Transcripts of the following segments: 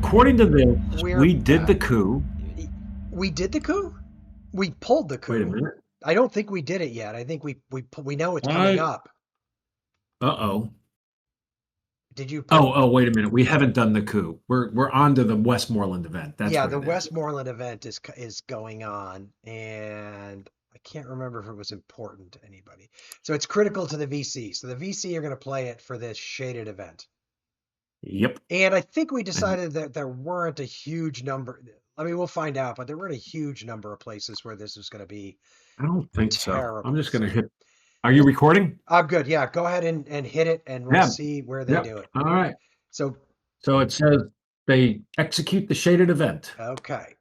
according to this, We're we did the back. coup. We did the coup? We pulled the Wait a coup. minute. I don't think we did it yet. I think we know it's coming What? up. Uh-oh. Did you pull? Oh, wait a minute. We haven't done the coup. We're on to the Westmoreland event. That's Yeah, what the it is. Westmoreland event is going on, and I can't remember if it was important to anybody. So it's critical to the VC. So the VC are going to play it for this shaded event. Yep. And I think we And decided that there weren't a huge number. I mean, we'll find out, but there weren't a huge number of places where this was going to be I don't think so. I'm terrible. just So gonna hit. Are you recording? I'm good. Yeah, go ahead and hit it, and we'll Yeah. see where they Yep. do it. All right. So, So it says they execute the shaded event. okay.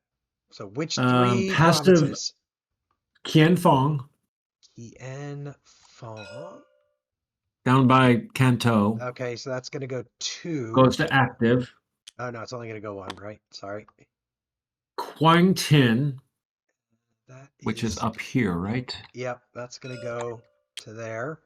So which three Passive provinces? Kien Fong Hien Phong. down by Canto Okay, so that's going to go two. goes to active. Oh, no, it's only going to go one, right? Sorry. Quang Tin, That which is is, up here, right? yep, that's going to go to there.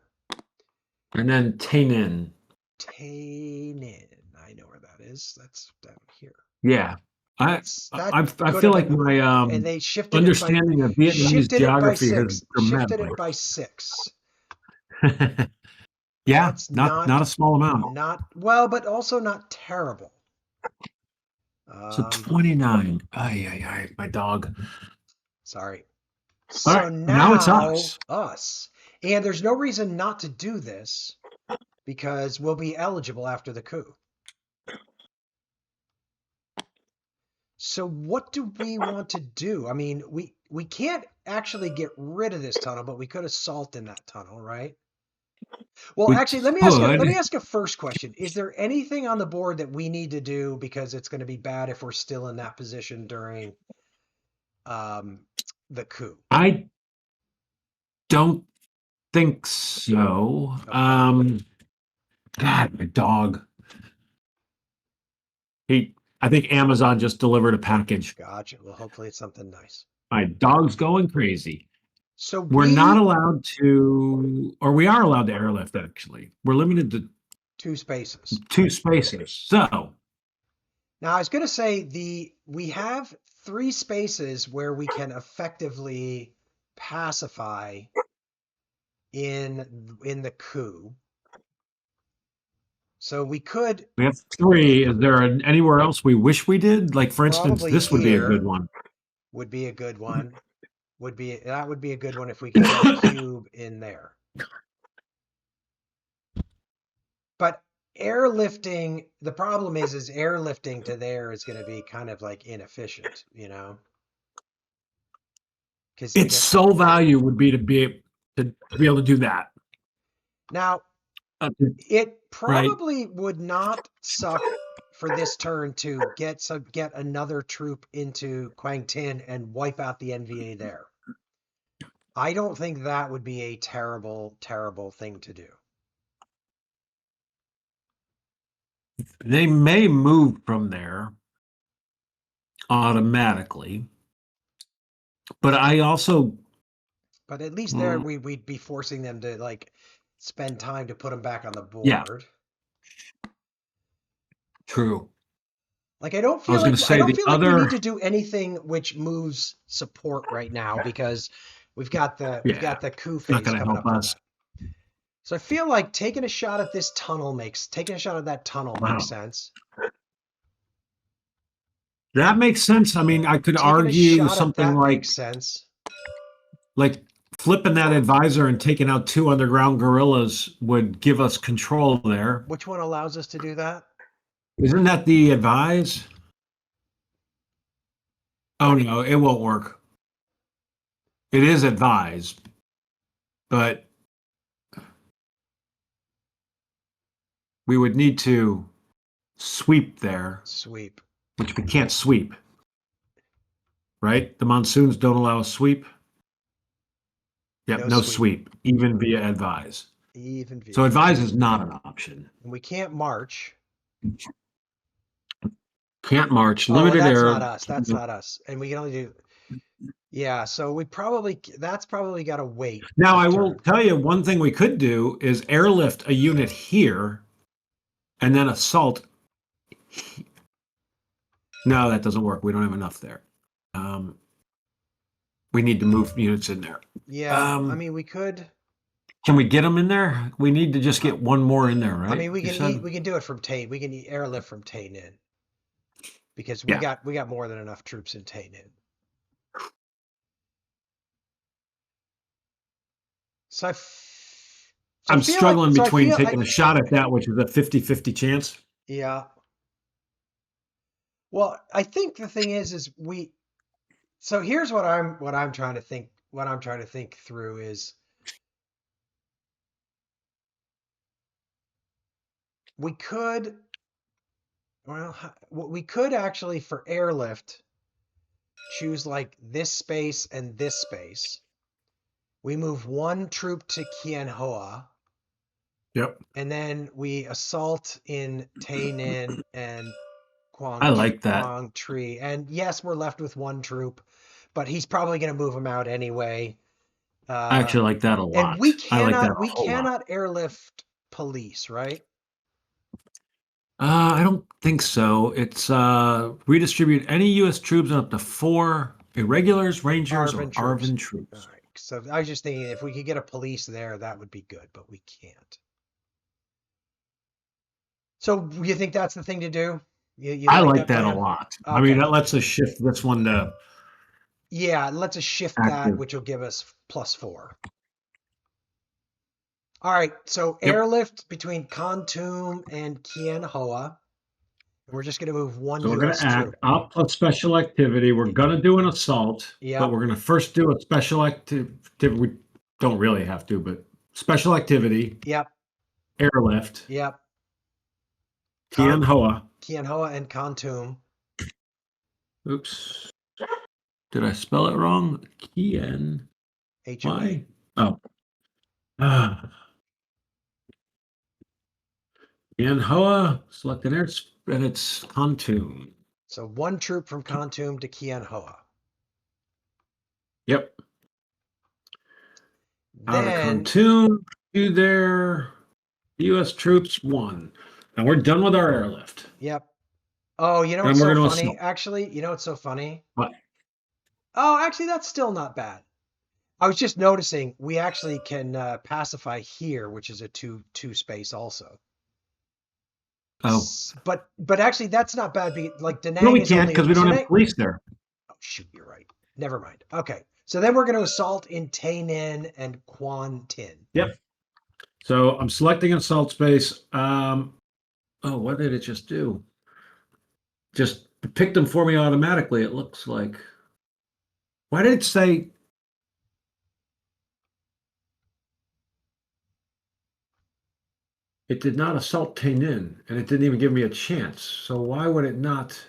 And then Tainan. Tainan. I know where that is. That's down here. Yeah. I That I could feel have like been, my and they shifted it by understanding of Vietnamese geography has Shifted dramatically. it by six. Yeah, That's not a small amount. not well, but also not terrible. So 29. Ay, my dog. Sorry. All So right, now it's now us. us. And there's no reason not to do this because we'll be eligible after the coup. So what do we want to do? I mean, we can't actually get rid of this tunnel, but we could assault in that tunnel, right? Well, We actually, let me could. ask a first question. Is there anything on the board that we need to do because it's going to be bad if we're still in that position during um, the coup? I don't think so. Okay, God, my dog. He, I think Amazon just delivered a package. gotcha. Well, hopefully it's something nice. My dog's going crazy. So We're not allowed to, or we are allowed to airlift, actually. We're limited to two spaces. 2 spaces. So, Now, I was going to say we have three spaces where we can effectively pacify in the coup. So we could we have 3. Is there anywhere else we wish we did? Like, for instance, probably this would be a good here one. would be a good one. That would be a good one if we could get a cube in there. But airlifting, the problem is airlifting to there is going to be kind of like inefficient, you know? Because Its sole value would be to be able to do that. now Uh, it right? probably would not suck for this turn to get another troop into Quang Tin and wipe out the NVA there. I don't think that would be a terrible, terrible thing to do. They may move from there automatically, but I also But at least there we'd be forcing them to like spend time to put them back on the yeah, board. true. Like I don't I was feel going like to say the we need other, to do anything which moves support right now because we've got yeah, the coup it's not phase going to coming help up for us. that. So I feel like taking a shot at taking a shot at that tunnel makes Wow, sense. that makes sense. I mean, I could Taking a argue shot at something that makes like sense. flipping that advisor and taking out 2 underground guerrillas would give us control there. Which one allows us to do that? Isn't that the advise? Oh no, it won't work. It is advised, but we would need to sweep there, Sweep. which we can't sweep. Right? The monsoons don't allow a sweep. Yep, no sweep, even via advise. Even via So advise is not an option. And we can't march. Can't march. Oh, well, Limited that's air. not us. That's not us. And we can only do. Yeah, so that's probably got to wait. Now, a I will turn. tell you one thing we could do is airlift a unit here and then assault No, that doesn't work. We don't have enough there. We need to move units in there. Yeah, I mean, we could. Can we get them in there? We need to just get one more in there, right? I mean, we You can said? we can do it from Tain. We can airlift from Tain in because Yeah. we got more than enough troops in Tain in. So I'm feel like, struggling between taking I, a shot at that, which is a 50-50 chance. yeah. Well, I think the thing is so here's what I'm trying to think. What I'm trying to think through is we could, well, we could actually for airlift choose like this space and this space. We move one troop to Kien Hoa, Yep. and then we assault in Tay Ninh and I like that. Quang Tri. And yes, we're left with one troop, but he's probably going to move them out anyway. I actually like that a lot. And we I like that a we whole lot. cannot airlift police, right? I don't think so. It's redistribute any U.S. troops up to 4 irregulars, rangers, or Arvin troops. All right. So I was just thinking if we could get a police there, that would be good, but we can't. So you think that's the thing to do? I like that a lot. Okay. I mean, that lets us shift this one to yeah, let's just shift active. that, which will give us +4. All right, so airlift between Kontum and Kien Hoa. And we're just going to move one So we're going US to add troop. up plus special activity. We're going to do an assault, but we're going to first do a special activity. We don't really have to, but special activity. Yep. Airlift. Yep. Kien Hoa. Kien Hoa and Kontum. Oops. Did I spell it wrong? Kien. HOA. Oh. Kien Hoa. Select an air, and it's Kontum. So one troop from Kontum to Kien Hoa. Yep. Out of Kontum to their U.S. troops 1. And we're done with our airlift. Yep. Oh, you know what's so funny? Actually, you know what's so funny? What? Oh, actually, that's still not bad. I was just noticing we actually can pacify here, which is a two space also. Oh, but actually, that's not bad. Like Da Nang no, we can't because we don't have police there. Oh shoot, you're right. Never mind. Okay, so then we're going to assault in Tay Ninh and Quan Tin. Yep. So I'm selecting an assault space. Oh, what did it just do? Just picked them for me automatically. It looks like. Why did it say? It did not assault Tay Ninh, and it didn't even give me a chance. So why would it not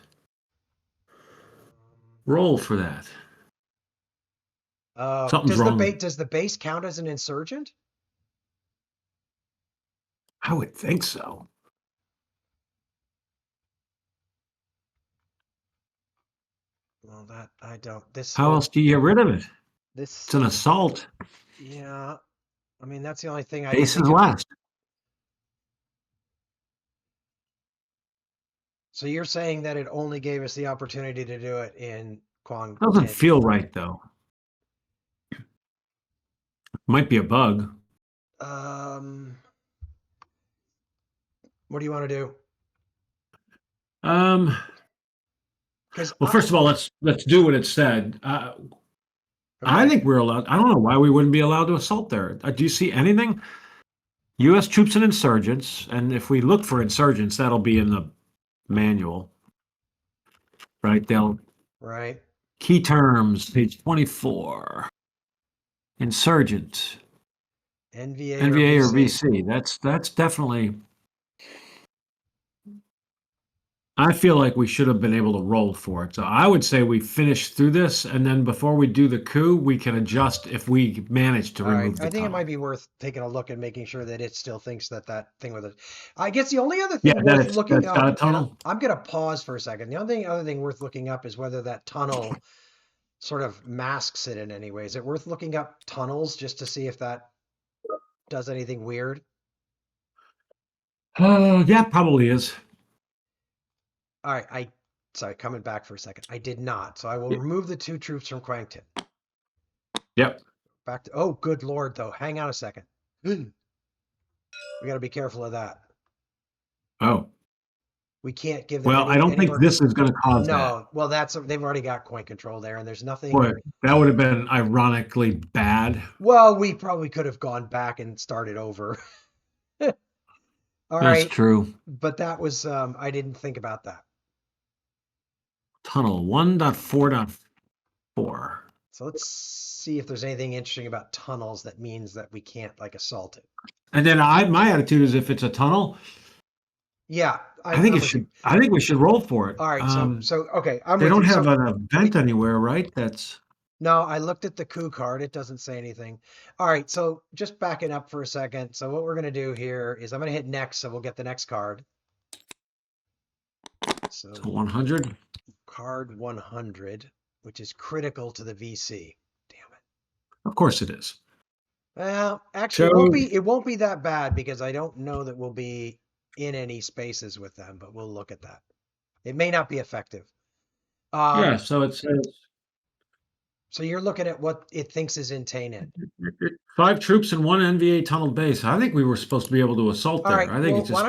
roll for that? Something's wrong. Does the base count as an insurgent? I would think so. Well, that I don't. How else do you get rid of it? It's an assault. Yeah, I mean that's the only thing I. Base is last. So you're saying that it only gave us the opportunity to do it in Quang? Doesn't feel right though. Might be a bug. What do you want to do? Well, first of all, let's do what it said. Okay. I think we're allowed. I don't know why we wouldn't be allowed to assault there. Do you see anything? U.S. troops and insurgents, and if we look for insurgents, that'll be in the manual, right? Right. Key terms, page 24. Insurgent. NVA or VC. That's definitely. I feel like we should have been able to roll for it. So I would say we finish through this, and then before we do the coup, we can adjust if we manage to remove the I think tunnel. it might be worth taking a look and making sure that it still thinks that thing with it. I guess the only other thing worth looking up, I'm going to pause for a second. The other thing worth looking up is whether that tunnel sort of masks it in any way. Is it worth looking up tunnels just to see if that does anything weird? Yeah, probably is. All right, sorry, coming back for a second. I did not. So I will remove the 2 troops from Quang Tin. Yep. Back to, oh, good Lord, though. Hang on a second. We got to be careful of that. Oh. We can't give them Well, I don't any think more. this is going to cause that. No, well, they've already got point control there, and there's nothing. Boy, that would have been ironically bad. Well, we probably could have gone back and started over. All That's right, true. but that was I didn't think about that. Tunnel 1.4.4. So let's see if there's anything interesting about tunnels that means that we can't like assault it. And then my attitude is if it's a tunnel, Yeah, I think I'm it with you. should. I think we should roll for it. All right, so okay, I'm They with don't you. have So an event anywhere, right? That's no, I looked at the coup card. It doesn't say anything. All right, so just backing up for a second. So what we're going to do here is I'm going to hit next, so we'll get the next card. So 100. card 100, which is critical to the VC. Damn it. Of course it is. Well, actually, it won't be that bad because I don't know that we'll be in any spaces with them, but we'll look at that. It may not be effective. Yeah, so it says So you're looking at what it thinks is in Tainan. 5 troops and 1 NVA tunnel base. I think we were supposed to be able to assault All there. right. I think Well, it's just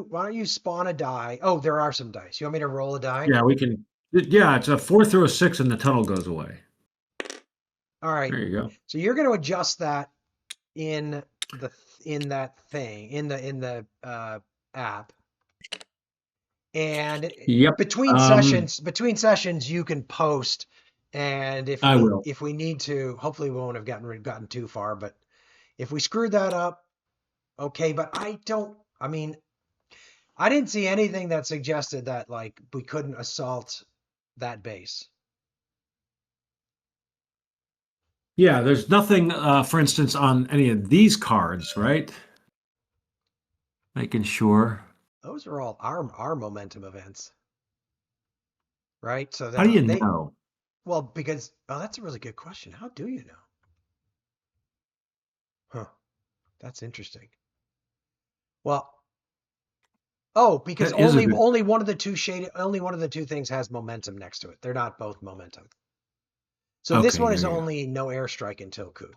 why don't you spawn a die? Oh, there are some dice. You want me to roll a die? yeah, we can. Yeah, it's a 4 through a 6, and the tunnel goes away. All right. There you go. So you're going to adjust that in that thing in the app. And Yep. between sessions, you can post. And if we need to, hopefully we won't have gotten too far. But if we screwed that up, okay. But I didn't see anything that suggested that like we couldn't assault that base. Yeah, there's nothing, for instance, on any of these cards, right? Making sure. Those are all our momentum events, right? So How do you know? Well, because that's a really good question. How do you know? Huh. That's interesting. Well, because only one of the two things has momentum next to it. They're not both momentum. So this one is only no airstrike until coup.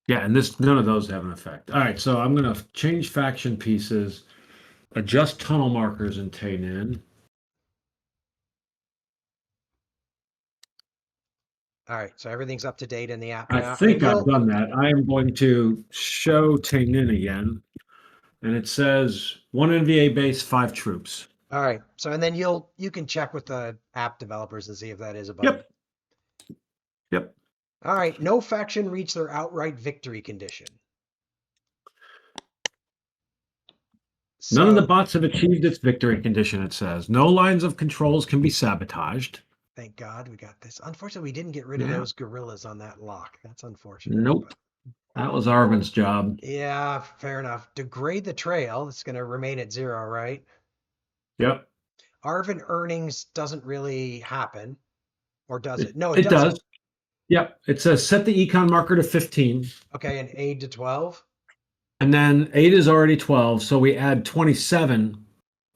Yeah, and none of those have an effect. All right, so I'm going to change faction pieces, adjust tunnel markers in Tainan. All right, so everything's up to date in the app now. I think I've done that. I am going to show Tainan again, and it says 1 NVA base, 5 troops. All right, so and then you can check with the app developers and see if that is a bug. Yep. All right, no faction reached their outright victory condition. None of the bots have achieved its victory condition, it says. No lines of controls can be sabotaged. Thank God we got this. Unfortunately, we didn't get rid of those gorillas on that lock. That's unfortunate. Nope. But that was Arvin's job. Yeah, fair enough. Degrade the trail. It's going to remain at 0, right? Yep. Arvin earnings doesn't really happen. Or does it? No, it does. Yep. It says set the econ marker to 15. Okay, and aid to 12. And then aid is already 12, so we add 27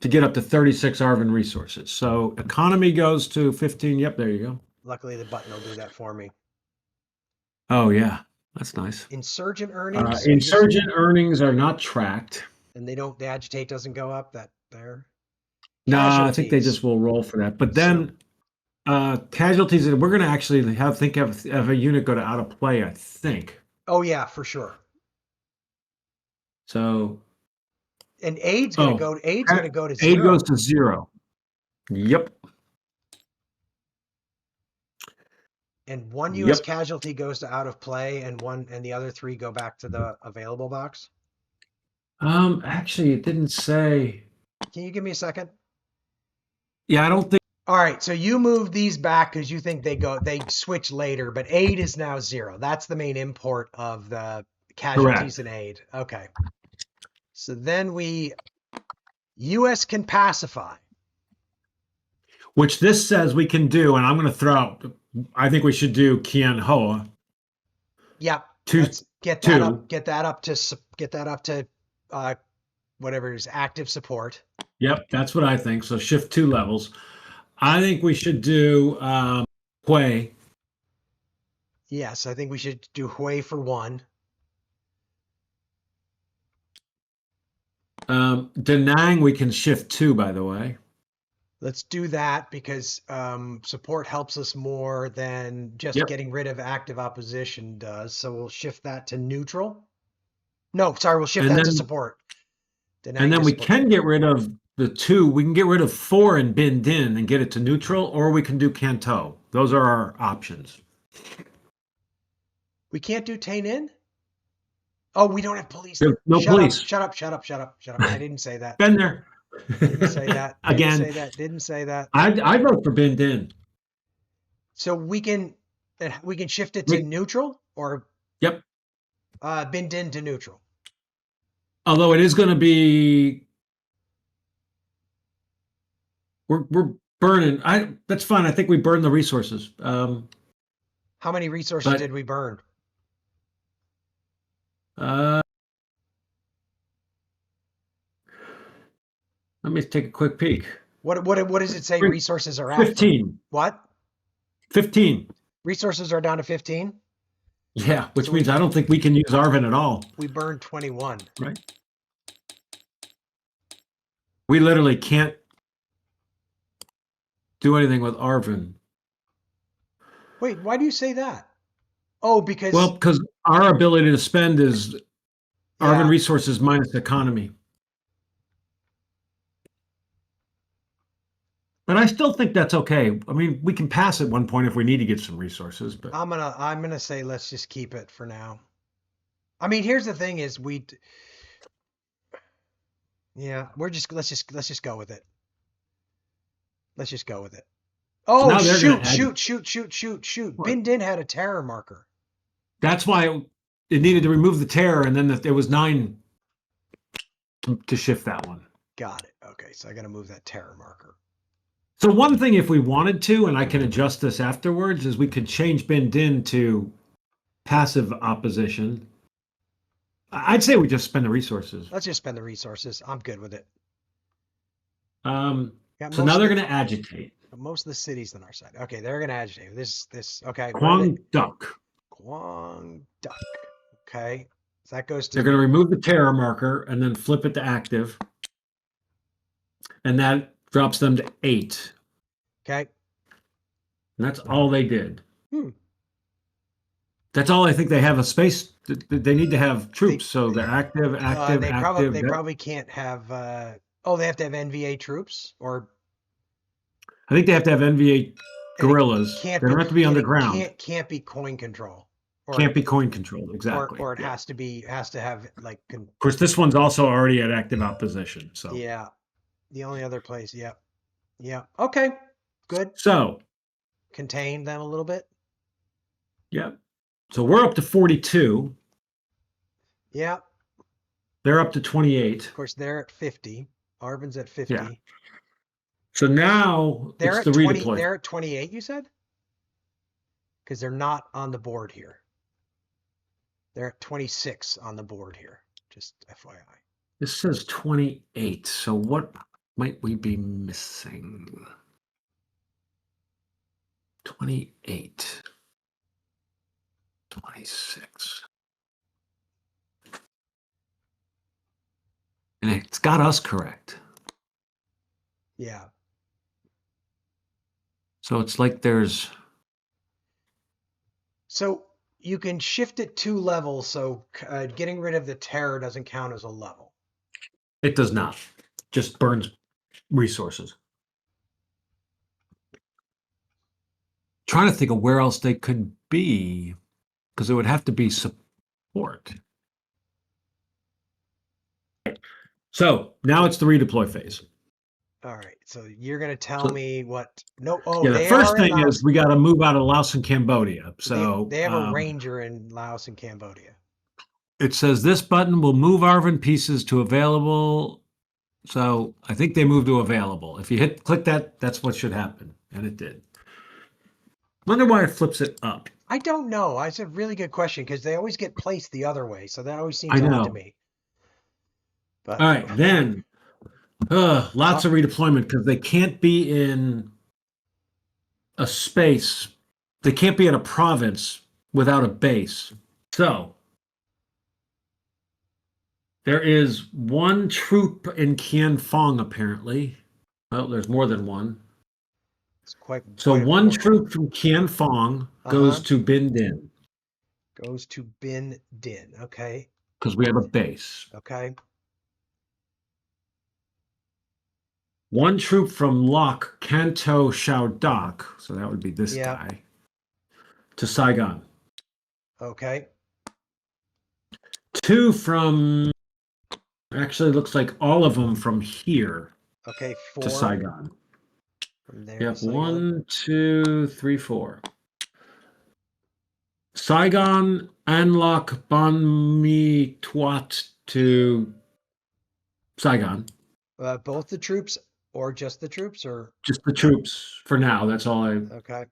to get up to 36 Arvin resources. So economy goes to 15. Yep, there you go. Luckily, the button will do that for me. Oh, yeah. That's nice. Insurgent earnings? Insurgent earnings are not tracked. And the agitate doesn't go up there? No, I think they just will roll for that. But then casualties, we're going to actually have a unit go to out of play, I think. Oh, yeah, for sure. So. And aid's going to go to 0. Aid goes to 0. Yep. And one U.S. casualty goes to out of play, and the other 3 go back to the available box. Actually, it didn't say. Can you give me a second? Yeah, I don't think. All right, so you move these back because you think they switch later, but aid is now 0. That's the main import of the casualties and aid. Okay. So then U.S. can pacify. Which this says we can do, and I'm going to throw out, I think we should do Kian Hoa. Yep. Let's get that up to whatever is active support. Yep, that's what I think. So shift 2 levels. I think we should do Hue. Yes, I think we should do Hue for 1. Da Nang we can shift 2, by the way. Let's do that because support helps us more than just Yep. getting rid of active opposition does. So we'll shift that to neutral. No, sorry, we'll shift And that to then support. and then we can get rid of the 2. We can get rid of 4 and Bin Din and get it to neutral, or we can do Canto. Those are our options. We can't do Tain in? Oh, we don't have police There's there. no Shut police. up, shut up, shut up, shut up, shut up. I didn't say that. Been there. Didn't say that. Didn't Again, say that. Didn't say that. I vote for Bin Din. So we can shift it to neutral or Yep. Bin Din to neutral. Although it is going to be, we're burning. That's fine. I think we burn the resources. How many resources did we burn? Let me take a quick peek. What does it say? Resources are at 15. What? 15. Resources are down to 15. Yeah, which means I don't think we can use Arvin at all. We burned 21. Right. We literally can't do anything with Arvin. Wait, why do you say that? Oh, because our ability to spend is Arvin resources minus economy. But I still think that's okay. I mean, we can pass at one point if we need to get some resources. But I'm gonna say let's just keep it for now. I mean, here's the thing: is let's just go with it. Let's just go with it. Oh, shoot! Bin Din had a terror marker. That's why it needed to remove the terror, and then there was 9 to shift that one. Got it. Okay, so I got to move that terror marker. So one thing, if we wanted to, and I can adjust this afterwards, is we could change Bin Din to passive opposition. I'd say we just spend the resources. Let's just spend the resources. I'm good with it. So now they're going to agitate. Most of the cities on our side. Okay, they're going to agitate. Okay. Quang Duck. Quang Duck. Okay. So that goes to... They're going to remove the terror marker and then flip it to active. And that drops them to 8. Okay. And that's all they did. That's all I think they have a space. They need to have troops, so they're active. They probably can't have... they have to have NVA troops? Or... I think they have to have NVA guerrillas. They don't have to be underground. Can't be coin control. Can't be coin controlled, exactly. Or it has to have like... Of course, this one's also already at active opposition, so... Yeah. The only other place, yep. Yeah. Okay. Good. So... Contain them a little bit. Yep. So we're up to 42. Yeah. They're up to 28. Of course, they're at 50. Arvin's at 50. Yeah. So now it's the redeploy. They're at 28, you said? Because they're not on the board here. They're at 26 on the board here. Just FYI. This says 28. So what might we be missing? 28. 26. And it's got us correct. Yeah. So it's like there's... So you can shift it 2 levels, so getting rid of the terror doesn't count as a level. It does not. Just burns resources. Trying to think of where else they could be, because it would have to be support. So now it's the redeploy phase. All right. So you're going to tell me what... No. Oh, yeah. The first thing is we got to move out of Laos and Cambodia. So they have a ranger in Laos and Cambodia. It says this button will move Arvin pieces to available. So I think they moved to available. If you click that, that's what should happen, and it did. Wonder why it flips it up. I don't know. It's a really good question because they always get placed the other way, so that always seems odd to me. But, all right, then Lots of redeployment because they can't be in a space. They can't be in a province without a base. So there is one troop in Kian Fong, apparently. Well, there's more than one. It's quite So quite a one few. troop from Kian Fong goes to Bin Din Goes to Bin Din. Okay. because we have a base. Okay. One troop from Lok Kanto Shao Dak, so that would be this Yeah. guy, to Saigon. Okay. Two from, actually looks like all of them from here Okay. to 4 Saigon. from there to Yep, Saigon. 1, 2, 3, 4. Saigon, Anlok, Ban Mi, Tuat to Saigon. Both the troops or just the troops or Just the troops for now. That's all I. okay.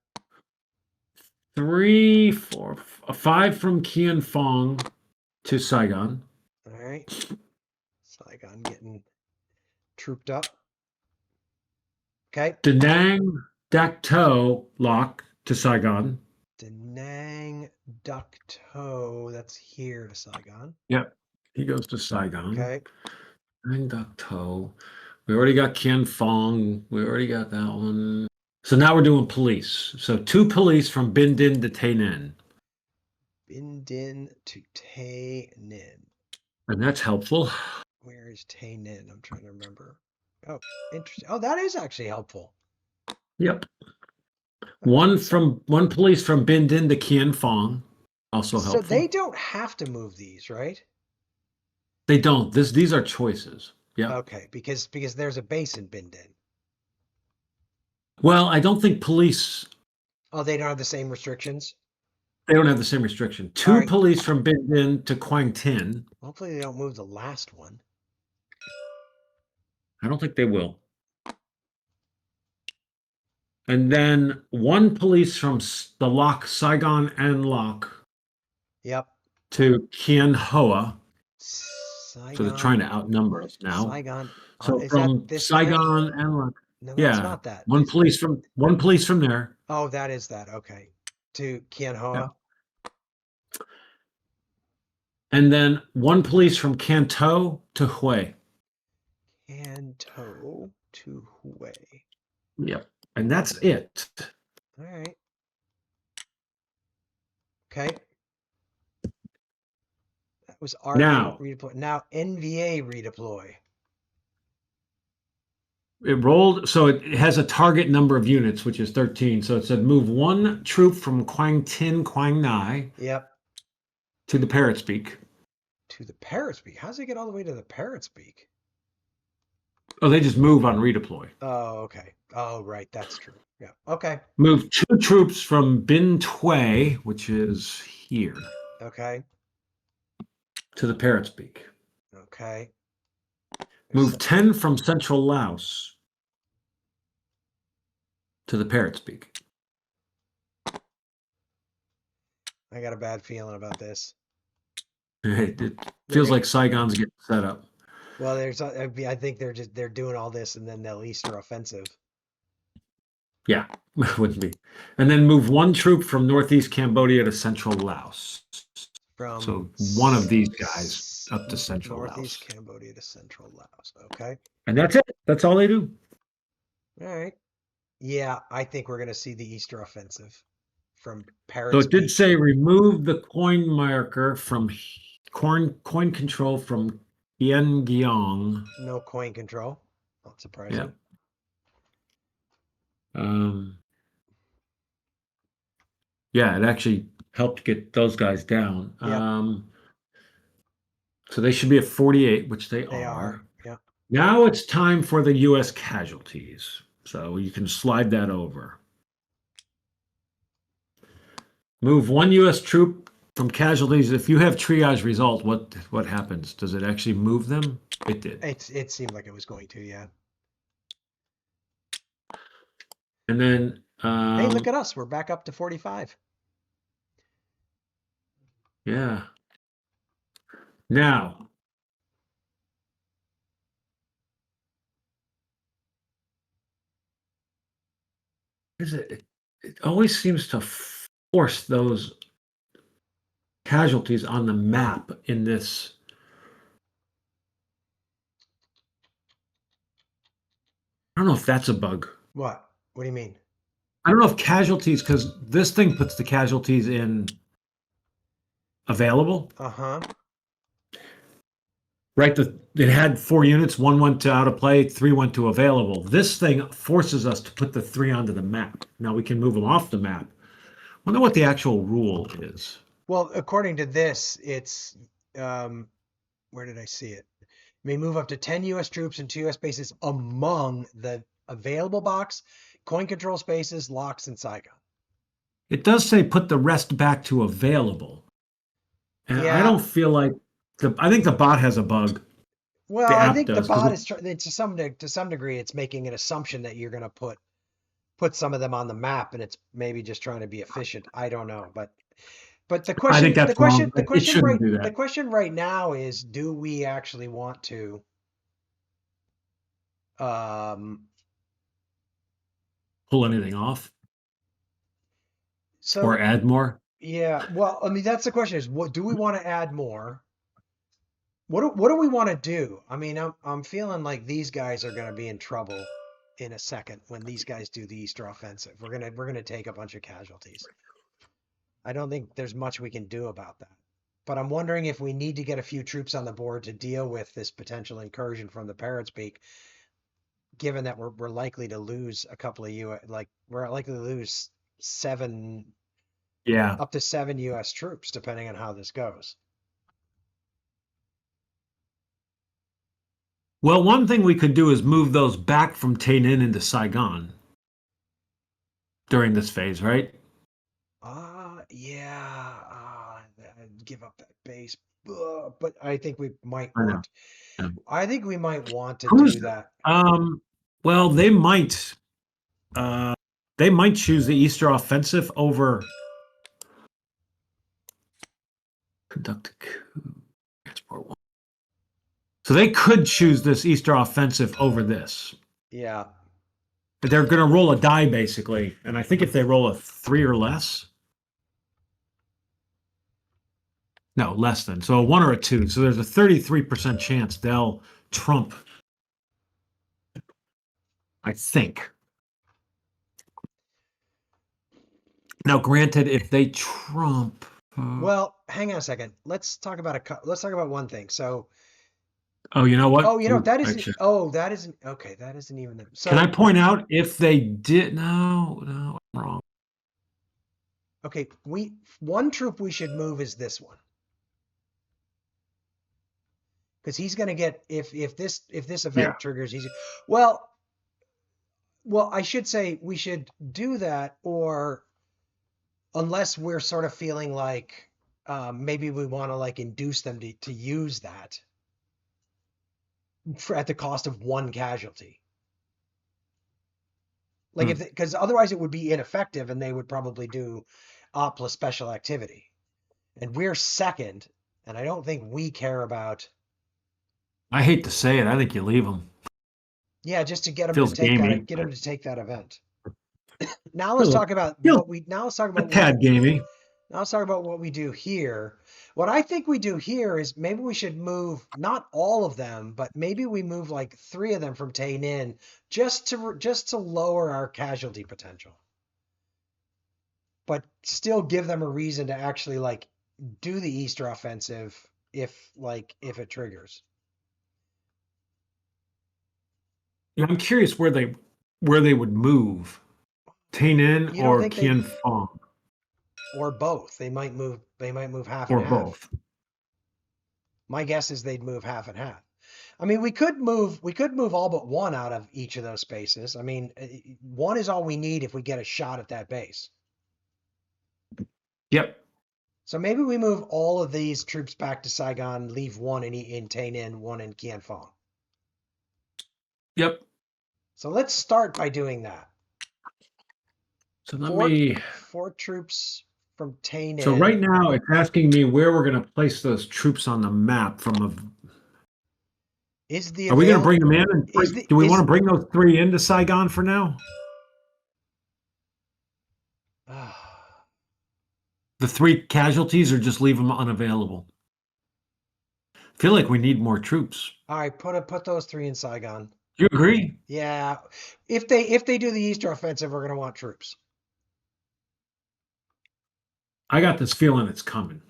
3, 4, 5 from Kian Fong to Saigon. All right. Saigon getting trooped up. Okay. Da Nang, Dak To, Lok to Saigon. Da Nang Duck Toe. That's here to Saigon. Yep, he goes to Saigon. Okay. Nang Dak To. We already got Kian Fong. We already got that one. So now we're doing police. So 2 police from Bin Din to Tainan. Bin Din to Tay Nin. And that's helpful. Where is Tay Nin? I'm trying to remember. Oh, interesting. Oh, that is actually helpful. Yep. One police from Bin Din to Kian Fong. Also helpful. So they don't have to move these, right? They don't. These are choices. Yeah. Okay, because there's a base in Bin Din. Well, I don't think police. Oh, they don't have the same restrictions? They don't have the same restriction. 2 right. police from Bin Din to Quang Tin. Hopefully they don't move the last one. I don't think they will. And then 1 police from the Lok, Saigon and Lok Yep. to Kien Hoa. Saigon. So they're trying to outnumber us now. Saigon. So Is from that this Saigon guy? and Lok. No, Yeah. it's not that. One police from there. Oh, that is that. Okay. To Kien Hoa. Yeah. And then 1 police from Canto to Hue. Canto to Hue. Yep. And that's it. All right. Okay. That was our Now redeploy. Now NVA redeploy. it rolled, so it has a target number of units, which is 13. So it said move 1 troop from Quang Tin, Quang Nai. Yep. To the Parrot's Beak. To the Parrot's Beak. How does it get all the way to the Parrot's Beak? Oh, they just move on redeploy. Oh, okay. Oh, right. That's true. Yeah. Okay. Move 2 troops from Bin Tue, which is here. Okay. To the Parrot's Beak. Okay. Move 10 from Central Laos. To the Parrot's Beak. I got a bad feeling about this. It feels like Saigon's getting set up. Well, I think they're doing all this and then they'll Easter offensive. Yeah, wouldn't be. And then move 1 troop from Northeast Cambodia to Central Laos. So 1 of these guys up to Central Northeast Laos. Cambodia to Central Laos. Okay. And that's it. That's all they do. All right. Yeah, I think we're going to see the Easter offensive from So Parrot's it did Beak. say remove the coin marker from coin control from Yangyong. No coin control. Not surprising. Yeah, it actually helped get those guys down. Yep. So they should be at 48, which they They are. are. Yeah. Now it's time for the U.S. casualties. So you can slide that over. Move 1 U.S. troop from casualties. If you have triage result, what happens? Does it actually move them? It did. It seemed like it was going to, yeah. And then hey, look at us. We're back up to 45. Yeah. Now It always seems to force those casualties on the map in this. I don't know if that's a bug. What? What do you mean? I don't know if casualties, because this thing puts the casualties in available. Uh-huh. Right, it had 4 units, one went to out of play, three went to available. This thing forces us to put the three onto the map. Now we can move them off the map. I wonder what the actual rule is. Well, according to this, it's where did I see it? May move up to 10 U.S. troops and 2 U.S. bases among the available box, coin control spaces, locks, and Saigon. It does say put the rest back to available. And I Yeah. don't feel like I think the bot has a bug. Well, The I app think the does, 'cause bot is to some degree, it's making an assumption that you're going to put some of them on the map, and it's maybe just trying to be efficient. I don't know, but the I think question, that's wrong. It shouldn't do the that. question right now is, do we actually want to um Pull anything off or so add more. yeah, well, I mean that's the question is, what do we want to add more? What do we want to do? I mean, I'm feeling like these guys are going to be in trouble in a second when these guys do the Easter offensive. We're gonna take a bunch of casualties. I don't think there's much we can do about that. But I'm wondering if we need to get a few troops on the board to deal with this potential incursion from the Parrot's Beak, given that we're likely to lose a couple of we're likely to lose Yeah. up to 7 U.S. troops, depending on how this goes. Well, one thing we could do is move those back from Tay Ninh into Saigon during this phase, right? Yeah. I'd give up that base. But I think we might I know. want. Yeah. I think we might want to Who's do that. well, they might choose the Easter offensive over conduct a coup. Transport one. So they could choose this Easter offensive over this. Yeah. But they're going to roll a die basically, and I think if they roll a 3 or less, no, less than. So a 1 or a 2. So there's a 33% chance they'll trump. I think. Now, granted, if they trump, Well, hang on a second. Let's talk about one thing. So, oh, you know what? oh, Ooh, that isn't. actually, Oh, that isn't. Okay, that isn't even. can I So, point out if they did? No, I'm wrong. okay, one troop we should move is this one, because he's going to get if this Yeah. event triggers. Well, I should say we should do that, or unless we're sort of feeling like maybe we want to like induce them to use that at the cost of one casualty. Like because otherwise it would be ineffective and they would probably do plus special activity. And we're second, and I don't think we care about. I hate to say it. I think you leave them. Yeah, just to get them Feels to take gamey. get them to take that event. Now let's talk about A tad gamey. Now let's talk about what we do here. What I think we do here is maybe we should move not all of them, but maybe we move like 3 of them from Tay Ninh just to lower our casualty potential. But still give them a reason to actually like do the Easter offensive if it triggers. Yeah, I'm curious where they would move. Tay Ninh You don't or think Kien Phong or both? They might move half or and half. both. My guess is they'd move half and half. I mean, we could move all but one out of each of those spaces. I mean, one is all we need if we get a shot at that base. Yep. So maybe we move all of these troops back to Saigon, leave one in Tay Ninh, one in Kien Phong. Yep. So let's start by doing that. So let me. 4 troops from Tay Ninh. So right now it's asking me where we're going to place those troops on the map from a. Are we going to bring them in? Do we want to bring those 3 into Saigon for now? The 3 casualties, or just leave them unavailable? I feel like we need more troops. All right, put those 3 in Saigon. Do you agree? Yeah, if they do the Eastern offensive, we're gonna want troops. I got this feeling it's coming.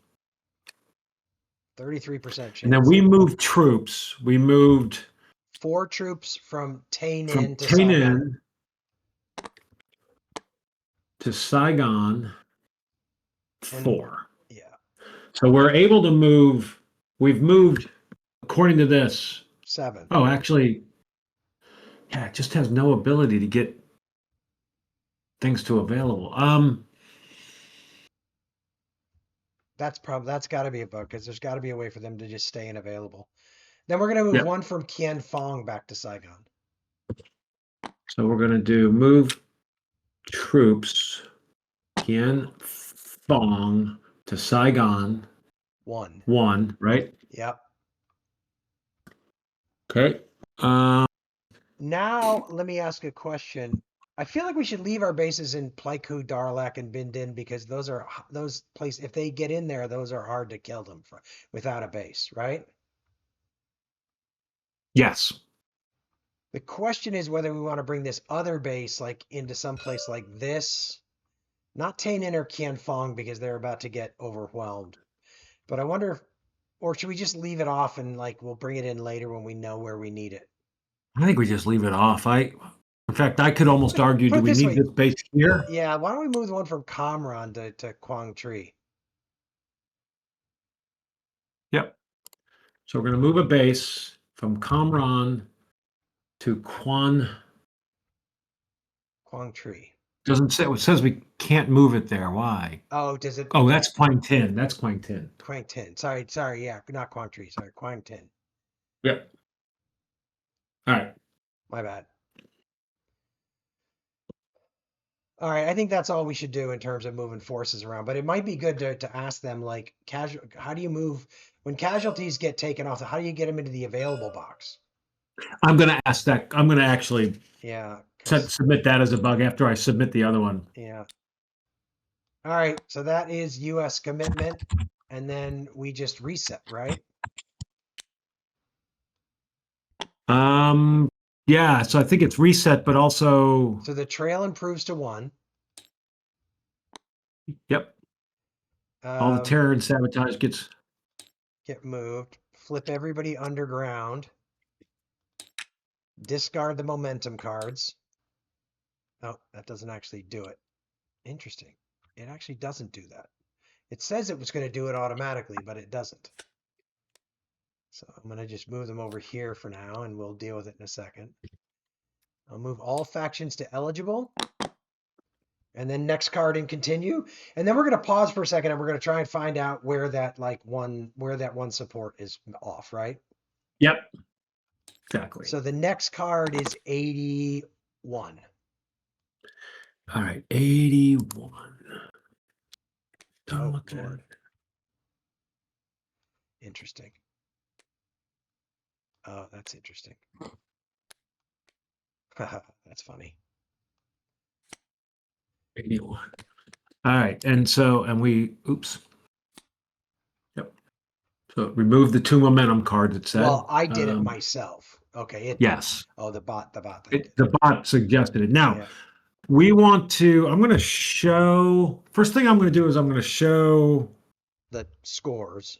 33% And then chance. we moved troops. We moved 4 troops from Tay from Ninh to Saigon. Tainan to Saigon, And 4. yeah, So we're able to move. We've moved, according to this. 7. Oh, actually, yeah, it just has no ability to get things to available. That's got to be a bug because there's got to be a way for them to just stay unavailable. Then we're gonna move Yeah. one from Kien Phong back to Saigon. So we're gonna do move troops, Hien Phong to Saigon, 1. 1, right? Yep. Okay. Now let me ask a question. I feel like we should leave our bases in Pleiku, Darlak, and Bin Din because those places. If they get in there, those are hard to kill them without a base, right? Yes. The question is whether we want to bring this other base like into some place like this, not Tainan or Kien Phong because they're about to get overwhelmed. But I wonder if, or should we just leave it off and like we'll bring it in later when we know where we need it? I think we just leave it off. In fact, I could almost argue, Put do it we this need way. this base here? Yeah, why don't we move the one from Kamran to Quang Tri? Yep. So we're going to move a base from Kamran to Quan. Quang Tri. Doesn't say, it says we can't move it there. Why? Oh, does it? Oh, that's Quang Tin. That's Quang Tin. Quang Tin. Sorry, yeah, not Quang Tri. Sorry, Quang Tin. Yep. All right. My bad. All right, I think that's all we should do in terms of moving forces around. But it might be good to ask them like how do you move when casualties get taken off? How do you get them into the available box? I'm going to ask that. I'm going to actually Yeah, because submit that as a bug after I submit the other one. yeah. All right, so that is U.S. commitment, and then we just reset, right? Um, yeah, so I think it's reset, but also, So the trail improves to 1. yep, all the Um, terror and sabotage gets. get moved. Flip everybody underground. Discard the momentum cards. Oh, that doesn't actually do it. Interesting. It actually doesn't do that. It says it was going to do it automatically, but it doesn't. So I'm going to just move them over here for now, and we'll deal with it in a second. I'll move all factions to eligible. And then next card and continue. And then we're going to pause for a second, and we're going to try and find out where that one support is off, right? Yep, exactly. So the next card is 81. All right, 81. Done Oh, with that. Lord. Interesting. Oh, that's interesting. That's funny. 81. All right, and we, oops. Yep. So remove the 2 momentum cards, it said. Well, I did it myself. Okay, it did. Yes. Oh, the bot then did. The bot suggested it. Now, Yeah. I'm going to show, first thing I'm going to do is I'm going to show The scores.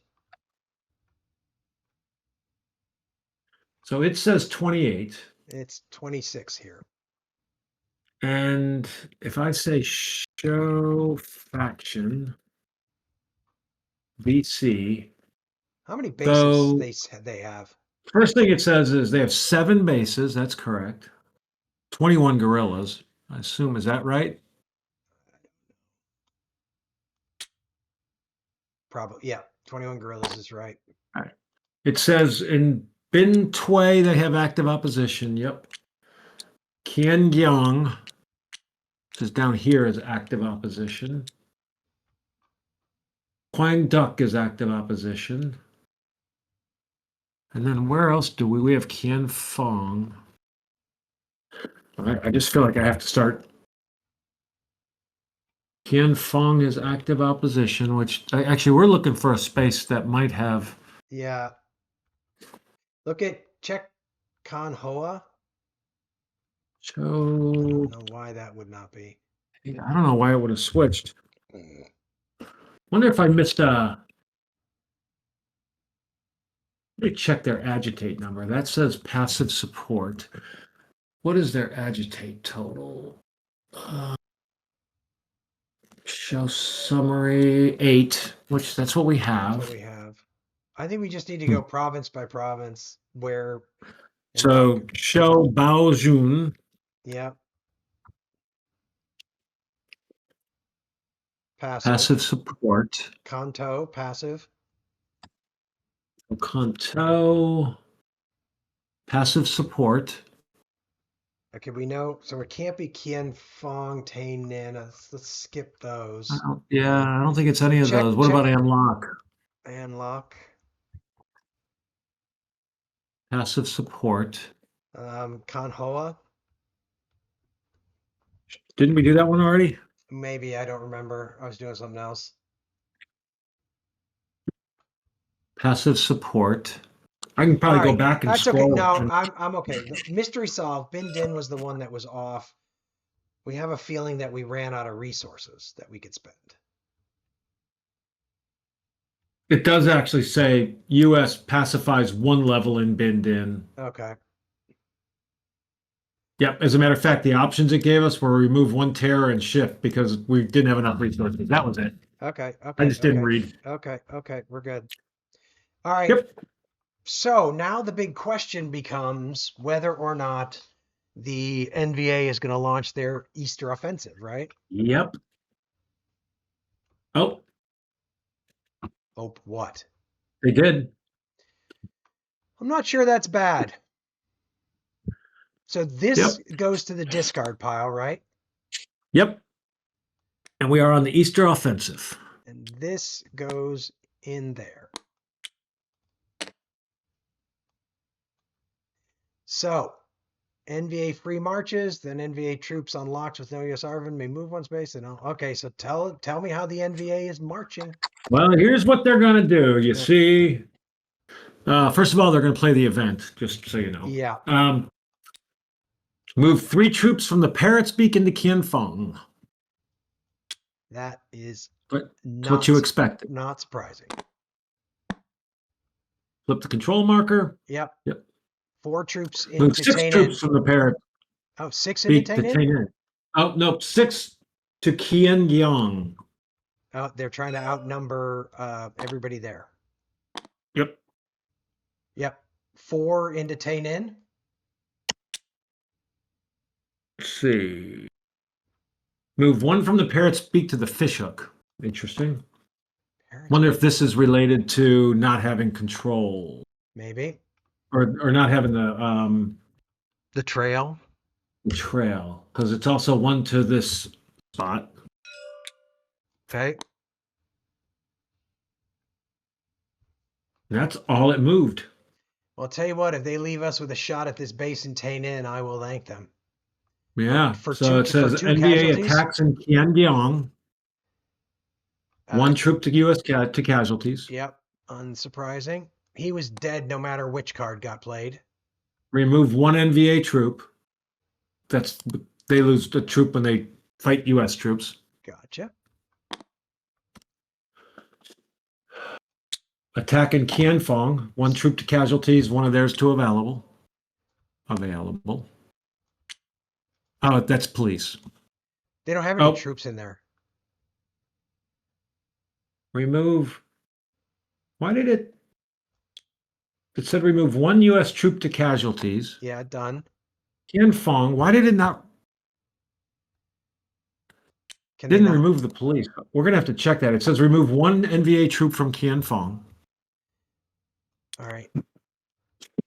So it says 28. It's 26 here. And if I say show faction VC, How many so bases they have? first thing it says is they have 7 bases. That's correct. 21 guerrillas. I assume, is that right? Probably, yeah. 21 guerrillas is right. All right. It says in Bin Tui they have active opposition. Yep. Kian Gyong, which is down here, is active opposition. Quang Duc is active opposition. And then where else do we have Kian Fong? I just feel like I have to start Qian Fong is active opposition, which actually we're looking for a space that might have. Yeah. Check Kan Hoa. I So don't know why that would not be. I don't know why it would have switched. Mm. Wonder if I missed let me check their agitate number. That says passive support. What is their agitate total? Show summary 8, which that's what we have. That's what we have. I think we just need to go province by province where. So show Baojun. Yeah. Passive support. Kanto, passive. Kanto. Passive support. Okay, we know. So it can't be Kien Fong, Tain Nin. Let's skip those. I don't think it's any of those. What about Anlock? Anlock. Passive support. Kan Hoa. Didn't we do that one already? Maybe, I don't remember. I was doing something else. Passive support. I can probably go back and That's scroll. Okay. No, I'm okay. The mystery solved. Bin Din was the one that was off. We have a feeling that we ran out of resources that we could spend. It does actually say U.S. pacifies 1 level in Bin Din. Okay. Yep. As a matter of fact, the options it gave us were remove 1 terror and shift because we didn't have enough resources. That was it. Okay. I just didn't read. Okay. We're good. All right. Yep. So now the big question becomes whether or not the NVA is going to launch their Easter offensive, right? Yep. Oh. Oh, what? They did. I'm not sure that's bad. So this goes to the discard pile, right? Yep. And we are on the Easter offensive. And this goes in there. So NVA free marches, then NVA troops unlocked with no US Arvin may move 1 space. And okay, so tell me how the NVA is marching. Well, here's what they're going to do. You see, first of all, they're going to play the event, just so you know. Yeah. Move 3 troops from the Parrot's Beak into Kien Fong. That is what you expected. Not surprising. Flip the control marker. Yep. 4 troops into Move 6 troops from the Parrot. Oh, 6 into Tain. Oh, no, 6 to Kien Gyong. Oh, they're trying to outnumber everybody there. Yep. 4 into Tain. Let's see. Move 1 from the Parrot's Beak to the Fishhook. Interesting. Wonder if this is related to not having control. Maybe. Or not having the trail. The trail. Because it's also 1 to this spot. Okay. That's all it moved. Well, I'll tell you what, if they leave us with a shot at this base in Tain, I will thank them. Yeah. So it says NVA attacks in Tiangyong. 1 troop to U.S. to casualties. Yep. Unsurprising. He was dead no matter which card got played. Remove 1 NVA troop. They lose the troop when they fight U.S. troops. Gotcha. Attack in Kien Fong. 1 troop to casualties, 1 of theirs to available. Oh, that's police. They don't have any troops in there. Remove. Why did it? It said remove 1 U.S. troop to casualties. Yeah, done. Kien Fong. Why did it not? Didn't remove the police. We're going to have to check that. It says remove 1 NVA troop from Kien Fong. All right.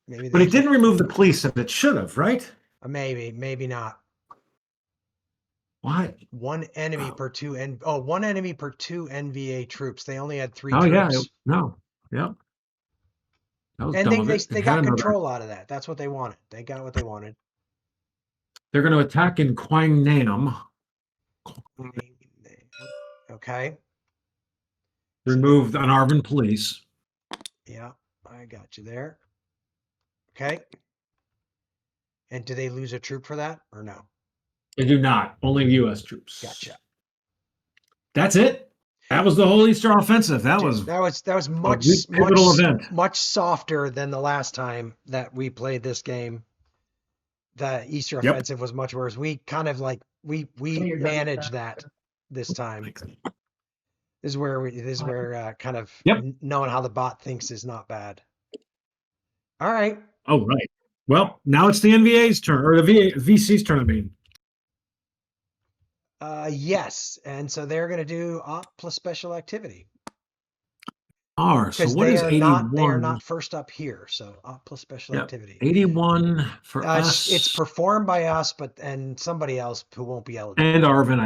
But it didn't remove the police, and it should have, right? Maybe not. Why? 1 enemy per 2 1 enemy per 2 NVA troops. They only had 3 troops. Yeah. No. Yep. And they got control out of that. That's what they wanted. They got what they wanted. They're going to attack in Quang Nam. Okay. Removed an Arvin police. Yeah, I got you there. Okay. And do they lose a troop for that or no? They do not. Only U.S. troops. Gotcha. That's it. That was the whole Easter offensive. That was That was a much pivotal event. much softer than the last time that we played this game. The Easter Yep. offensive was much worse. We kind of like we managed that this time. This is where kind of Yep. knowing how the bot thinks is not bad. All right. Oh, right. Well, now it's the NVA's turn, or the VC's turn, I mean. Yes, and so they're going to do op plus special activity R. So because what is 81? they are not first up here. So op plus special Yep. activity. 81 for us. It's performed by us, and somebody else who won't be eligible. And Arvin,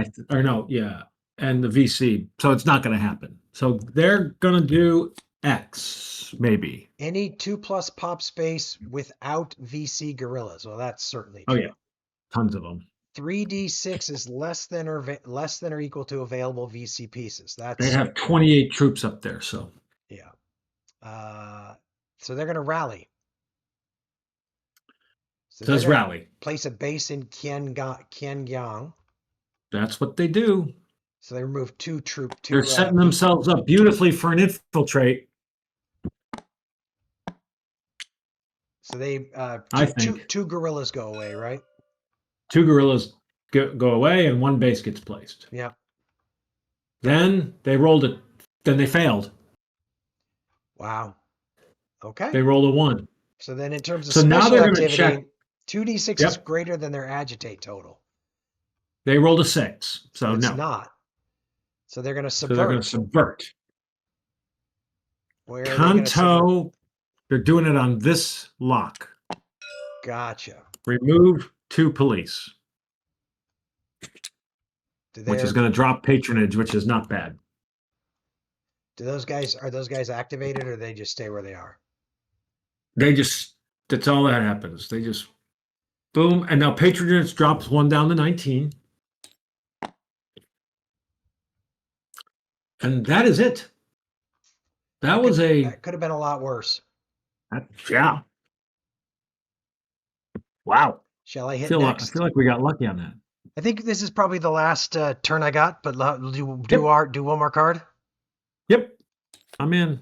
and the VC. So it's not going to happen. So they're going to do X, maybe. Any 2+ pop space without VC gorillas. Well, that's certainly true. Oh, yeah. Tons of them. 3d6 is less than or equal to available VC pieces. They have 28 troops up there, so. Yeah. So they're going to rally. So Does rally. Place a base in Kiangyang. That's what they do. So they remove two troops. They're setting themselves up beautifully for an infiltrate. So they I think two guerrillas go away, right? 2 guerrillas go away and 1 base gets placed. Yeah. Then they rolled it. Then they failed. Wow. Okay. They rolled a 1. So then in terms of So now special they're going to activity, check. 2d6 is greater than their agitate total. They rolled a 6. So it's no. not. So they're going to subvert. So they're going to subvert. Where Kanto, they're doing it on this lock. Gotcha. Remove 2 police. Which is going to drop patronage, which is not bad. Are those guys activated or they just stay where they are? That's all that happens. They just, boom. And now patronage drops 1 down to 19. And that is it. That could have been a lot worse. Yeah. Wow. Shall I hit next? I feel like we got lucky on that. I think this is probably the last turn I got, but do one more card. Yep. I'm in.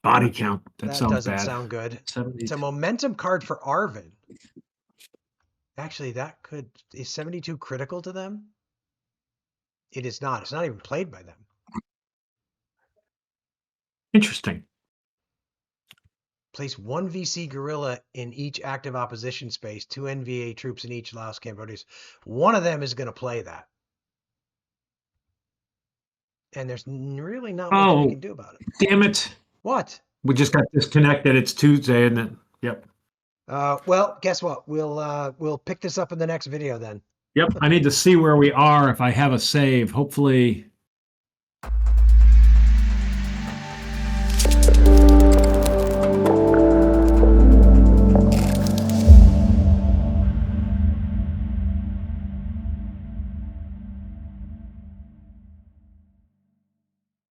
Body count. That sounds doesn't bad. Sound good. 72. It's a momentum card for Arvin. Actually, is 72 critical to them? It is not. It's not even played by them. Interesting. Place 1 VC guerrilla in each active opposition space, 2 NVA troops in each Laos Cambodians. One of them is going to play that. And there's really not much we can do about it. Damn it. What? We just got disconnected. It's Tuesday, isn't it? Yep. Well, guess what? We'll pick this up in the next video then. Yep. I need to see where we are if I have a save. Hopefully